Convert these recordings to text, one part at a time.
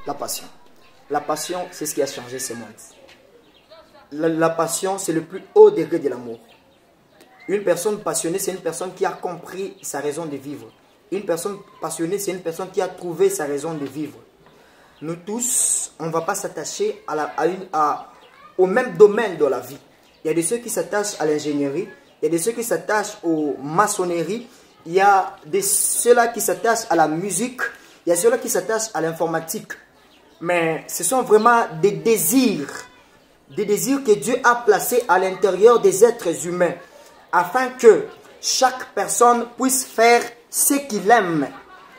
La passion. La passion, c'est ce qui a changé ce monde. La passion, c'est le plus haut degré de l'amour. Une personne passionnée, c'est une personne qui a compris sa raison de vivre. Une personne passionnée, c'est une personne qui a trouvé sa raison de vivre. Nous tous, on ne va pas s'attacher au même domaine de la vie. Il y a de ceux qui s'attachent à l'ingénierie, il y a de ceux qui s'attachent aux maçonneries, il y a de ceux-là qui s'attachent à la musique, il y a ceux-là qui s'attachent à l'informatique. Mais ce sont vraiment des désirs que Dieu a placés à l'intérieur des êtres humains, afin que chaque personne puisse faire ce qu'il aime,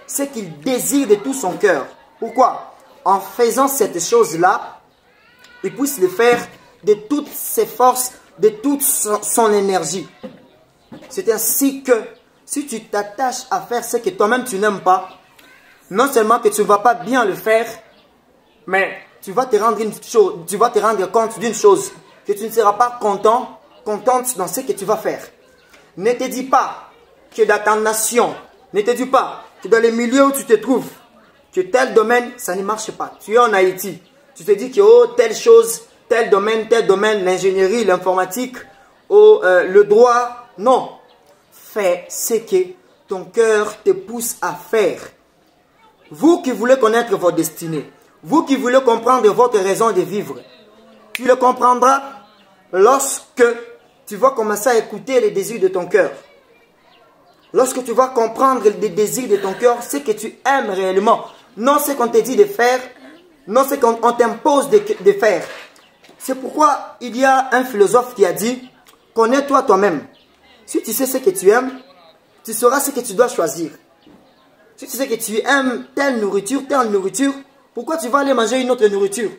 ce qu'il désire de tout son cœur. Pourquoi? En faisant cette chose-là, il puisse le faire de toutes ses forces, de toute son énergie. C'est ainsi que si tu t'attaches à faire ce que toi-même tu n'aimes pas, non seulement que tu ne vas pas bien le faire, mais tu vas te rendre compte d'une chose, que tu ne seras pas contente dans ce que tu vas faire. Ne te dis pas que dans ta nation, ne te dis pas que dans les milieux où tu te trouves, que tel domaine, ça ne marche pas. Tu es en Haïti, tu te dis que oh, telle chose, tel domaine, l'ingénierie, l'informatique, oh, le droit. Non, fais ce que ton cœur te pousse à faire. Vous qui voulez connaître votre destinée, vous qui voulez comprendre votre raison de vivre, tu le comprendras lorsque tu vas commencer à écouter les désirs de ton cœur. Lorsque tu vas comprendre les désirs de ton cœur, ce que tu aimes réellement. Non ce qu'on te dit de faire, non ce qu'on t'impose de faire. C'est pourquoi il y a un philosophe qui a dit, connais-toi toi-même. Si tu sais ce que tu aimes, tu sauras ce que tu dois choisir. Si tu sais que tu aimes telle nourriture, pourquoi tu vas aller manger une autre nourriture?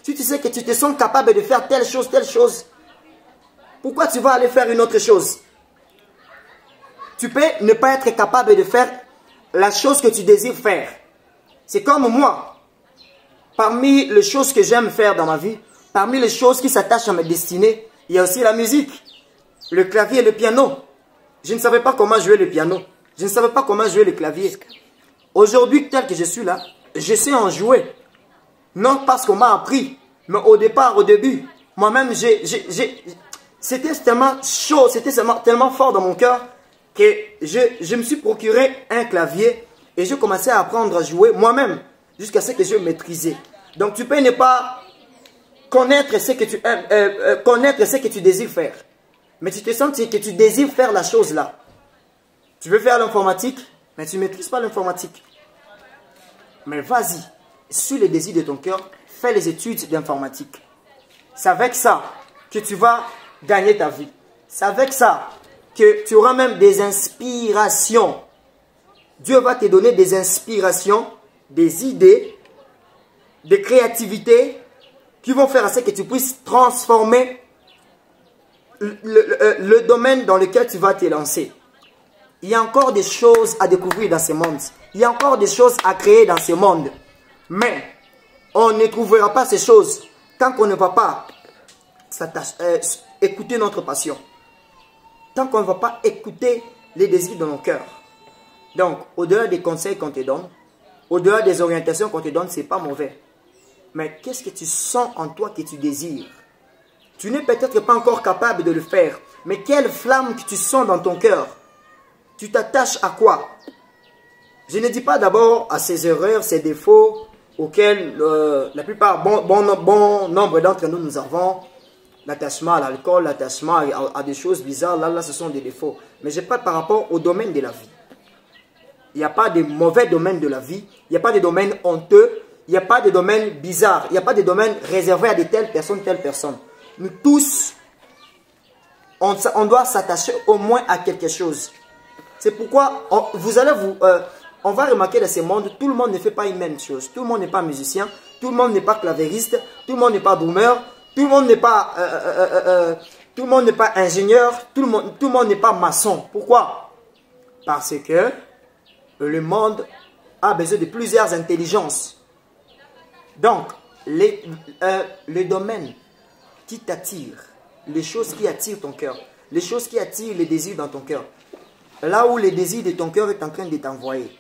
Si tu sais que tu te sens capable de faire telle chose, pourquoi tu vas aller faire une autre chose? Tu peux ne pas être capable de faire la chose que tu désires faire. C'est comme moi. Parmi les choses que j'aime faire dans ma vie, parmi les choses qui s'attachent à ma destinée, il y a aussi la musique, le clavier et le piano. Je ne savais pas comment jouer le piano. Je ne savais pas comment jouer le clavier. Aujourd'hui, tel que je suis là, je sais en jouer. Non parce qu'on m'a appris, mais au début, moi-même, c'était tellement chaud, c'était tellement fort dans mon cœur que je me suis procuré un clavier et j'ai commencé à apprendre à jouer moi-même jusqu'à ce que je maîtrisais. Donc tu peux ne pas connaître ce que tu aimes, connaître ce que tu désires faire, mais tu te sens que tu désires faire la chose là. Tu veux faire l'informatique, mais tu ne maîtrises pas l'informatique. Mais vas-y, suis les désirs de ton cœur, fais les études d'informatique. C'est avec ça que tu vas gagner ta vie. C'est avec ça que tu auras même des inspirations. Dieu va te donner des inspirations, des idées, des créativités qui vont faire à ce que tu puisses transformer le domaine dans lequel tu vas te lancer. Il y a encore des choses à découvrir dans ce monde. Il y a encore des choses à créer dans ce monde. Mais on ne trouvera pas ces choses tant qu'on ne va pas écouter notre passion. Tant qu'on ne va pas écouter les désirs de nos cœurs. Donc, au-delà des conseils qu'on te donne, au-delà des orientations qu'on te donne, ce n'est pas mauvais. Mais qu'est-ce que tu sens en toi que tu désires? Tu n'es peut-être pas encore capable de le faire. Mais quelle flamme que tu sens dans ton cœur? Tu t'attaches à quoi? Je ne dis pas d'abord à ces erreurs, ces défauts auxquels la plupart, bon nombre d'entre nous avons. L'attachement à l'alcool, l'attachement à des choses bizarres, là, ce sont des défauts. Mais je parle par rapport au domaine de la vie. Il n'y a pas de mauvais domaine de la vie. Il n'y a pas de domaine honteux. Il n'y a pas de domaine bizarre. Il n'y a pas de domaine réservé à de telles personnes. Nous tous, on doit s'attacher au moins à quelque chose. C'est pourquoi on va remarquer dans ce monde, tout le monde ne fait pas une même chose. Tout le monde n'est pas musicien, tout le monde n'est pas clavériste, tout le monde n'est pas boomer, tout le monde n'est pas, ingénieur, tout le monde n'est pas maçon. Pourquoi? Parce que le monde a besoin de plusieurs intelligences. Donc, les domaines qui t'attirent, les choses qui attirent ton cœur, les choses qui attirent les désirs dans ton cœur, là où les désirs de ton cœur est en train de t'envoyer,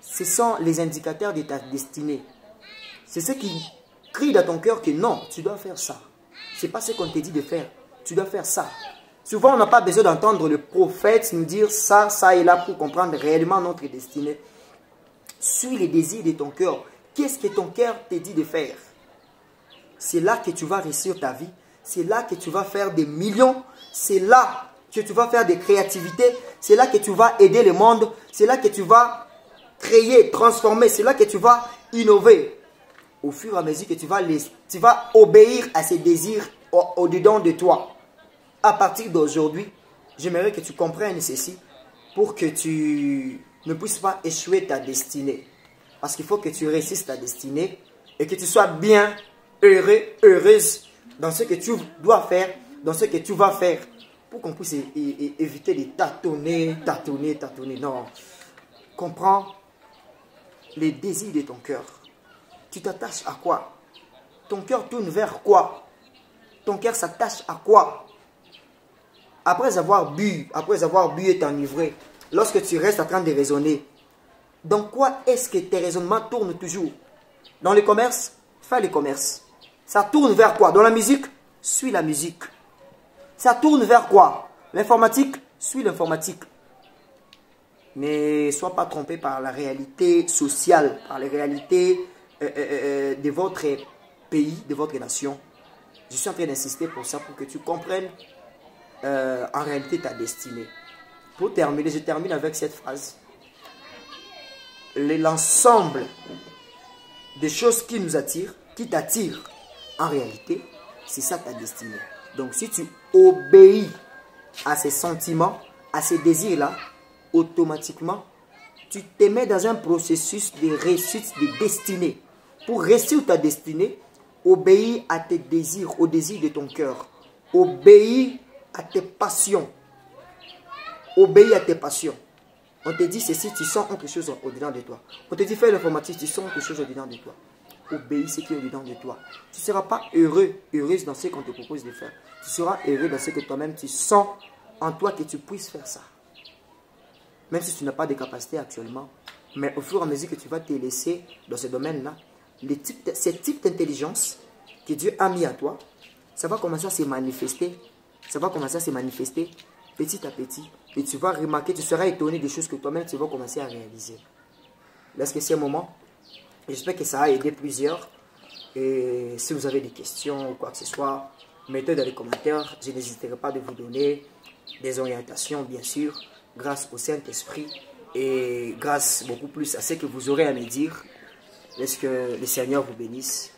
ce sont les indicateurs de ta destinée. C'est ce qui crie dans ton cœur que non, tu dois faire ça. Ce n'est pas ce qu'on te dit de faire. Tu dois faire ça. Souvent, on n'a pas besoin d'entendre le prophète nous dire ça, ça et là pour comprendre réellement notre destinée. Suis les désirs de ton cœur. Qu'est-ce que ton cœur te dit de faire? C'est là que tu vas réussir ta vie. C'est là que tu vas faire des millions. C'est là que tu vas faire des créativités. C'est là que tu vas aider le monde. C'est là que tu vas créer, transformer. C'est là que tu vas innover. Au fur et à mesure que tu vas obéir à ces désirs au-dedans de toi. À partir d'aujourd'hui, j'aimerais que tu comprennes ceci pour que tu ne puisses pas échouer ta destinée. Parce qu'il faut que tu réussisses ta destinée et que tu sois bien heureux, heureuse dans ce que tu dois faire, dans ce que tu vas faire, pour qu'on puisse éviter de tâtonner. Non. Comprends les désirs de ton cœur. Tu t'attaches à quoi? Ton cœur tourne vers quoi? Ton cœur s'attache à quoi? Après avoir bu et t'enivrer, lorsque tu restes en train de raisonner, dans quoi est-ce que tes raisonnements tournent toujours? Dans le commerce? Fais le commerce. Ça tourne vers quoi? Dans la musique? Suis la musique. Ça tourne vers quoi? L'informatique? Suis l'informatique. Ne sois pas trompé par la réalité sociale, par les réalités de votre pays, de votre nation. Je suis en train d'insister pour ça, pour que tu comprennes en réalité ta destinée. Pour terminer, je termine avec cette phrase. L'ensemble des choses qui nous attirent, qui t'attirent, en réalité, c'est ça ta destinée. Donc si tu obéis à ces sentiments, à ces désirs-là, automatiquement, tu te mets dans un processus de réussite de destinée. Pour réussir ta destinée, obéis à tes désirs, aux désirs de ton cœur. Obéis à tes passions. Obéis à tes passions. On te dit ceci, tu sens quelque chose au-dedans de toi. On te dit fais l'informatique, tu sens quelque chose au-dedans de toi. Obéis ce qui est au-dedans de toi. Tu ne seras pas heureux, heureuse dans ce qu'on te propose de faire. Tu seras heureux dans ce que toi-même tu sens en toi que tu puisses faire ça. Même si tu n'as pas de capacité actuellement. Mais au fur et à mesure que tu vas te laisser dans ce domaine-là, ces types d'intelligence que Dieu a mis à toi, ça va commencer à se manifester. Ça va commencer à se manifester petit à petit. Et tu vas remarquer, tu seras étonné des choses que toi-même tu vas commencer à réaliser. Laisse-moi ce moment. J'espère que ça a aidé plusieurs. Et si vous avez des questions ou quoi que ce soit, mettez dans les commentaires. Je n'hésiterai pas de vous donner des orientations, bien sûr, grâce au Saint-Esprit et grâce beaucoup plus à ce que vous aurez à me dire. Laisse que le Seigneur vous bénisse.